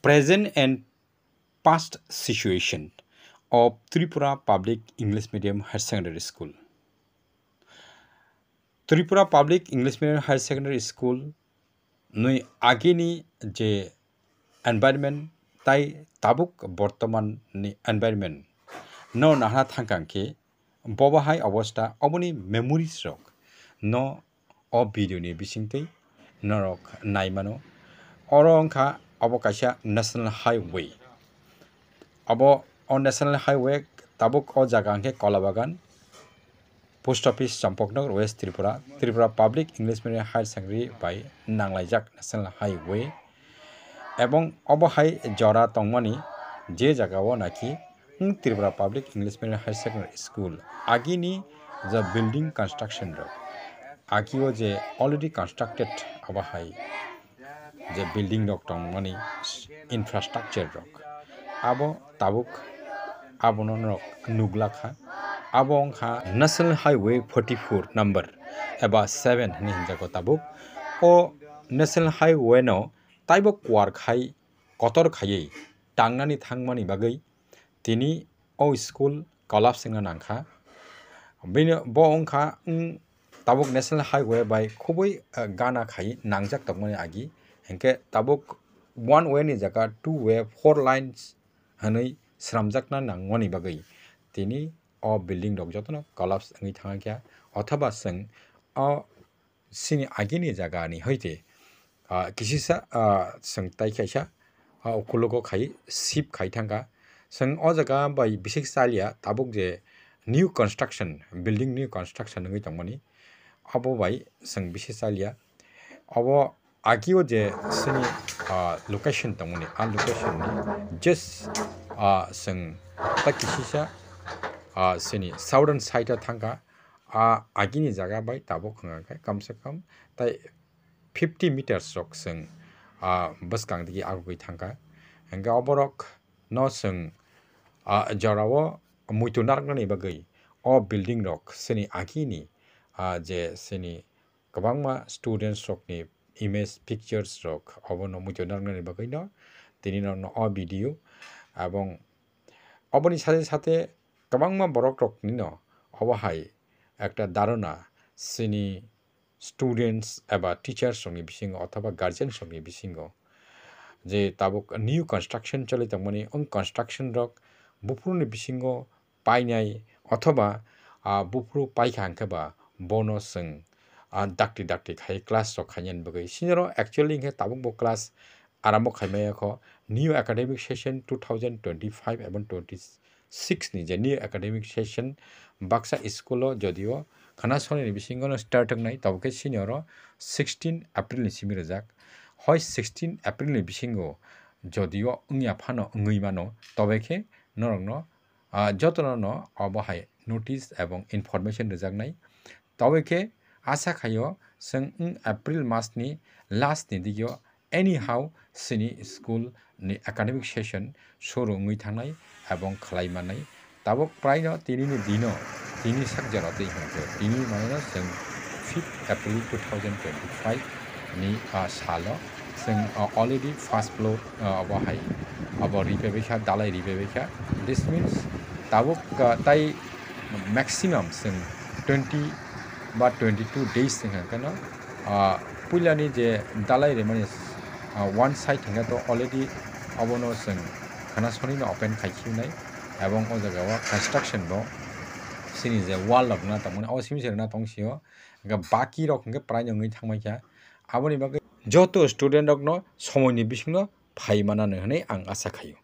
present and past situation of Tripura Public English Medium Higher Secondary School. Tripura Public English Medium Higher Secondary School nui agini je environment tai tabuk bortoman ni environment no nahna thangkangke bobahai obosta oboni memories rok no o video ni bisingtei norok naimano oro ongkha obo kaisa national highway abo on national highway tabuk o jaga angke Kolabagan post office Champoknok West Tripura Tripura Public English Medium Higher Secondary by nanglaijak national highway ebong obo hai jora tongmani je jagao naki Tripura Public English Medium Higher Secondary School agini the building construction rok agio je already constructed obo hai je building rok tongmani infrastructure rok abo tabuk abonon rok nuglakha abo ongkha National Highway 44 number eba 7 ni hinjako tabuk o National Highway no taibo kwar khai kotor khayei tangnani thangmani bagai tini o school collapse nga nangkha bini bo ongkha tabuk National Highway by khubui gana khai nangjak tongmani agi henke tabuk one way ni jaga two way four lines hanoi sramjakna nangmani bagai tini o building rok jotono collapse ngi thanga kya othoba sing o sini agini jaga ni hoite kisisa sing tai kaisa ukulogo khai ship khai thanga sing o jaga bai bisik salia tabuk je new construction building new construction ngi tongmani abo bai sing bisik salia abo agio je sini location tongmani a location ni just sing ta kisisa sini southern side thanga agini jaga bai tabuk khanga kai kamse kam tai 50 meters rok sing baskang digi agui thanga hanga oborok no sing jarao muitunar nani bagai o building rok sini agini je sini kabangma students rok ni image pictures rok obono muitunar nani bagai no tini no o video abong oboni sate sate kabangma borok rok ni no obahai ekta darona sini students eba teachers rokni bisingo othoba guardians rokni bisingo je tabuk new construction choli tongmani construction rok bufru ni bisingo painai othoba bufru paikha angkeba bono sing dakti dakti khai class rok khainen bagai sinero actually nge tabuk bo class arambo khaimaya kho new academic session 2025 এবং 26 ni je new academic session baksa school jodio khana sone ni bisingo no start ngai tabuk senior 16 April ni simi rojak hoi 16 April ni bisingo jodio ungya phano ngui mano tobeke norongno jotono no obahai notice এবং information rojak nai tobeke asa khayo sing April mas ni last ni digyo anyhow sini school ni academic session shuru ngui thangnai ebong khlai manai tabuk prai no tini ni dino tini sakjano tei hangko tini mano sing 5th April 2025 ni salo sing already first floor obahai abo ripebekha dalai ripebekha this means tabuk tai maximum sing 20 বা 22 days singa kana pulani je dalai re mani one side thanga to already abono sing khana soni no open khaiki nai ebong o jaga wa construction no sini je wall rok na tamone o simi sera na tongsio ga baki rok nge prai ngai thangmai kya aboni bagai joto student rok no somoi ni bisingno phai manane hne ang asa khayo।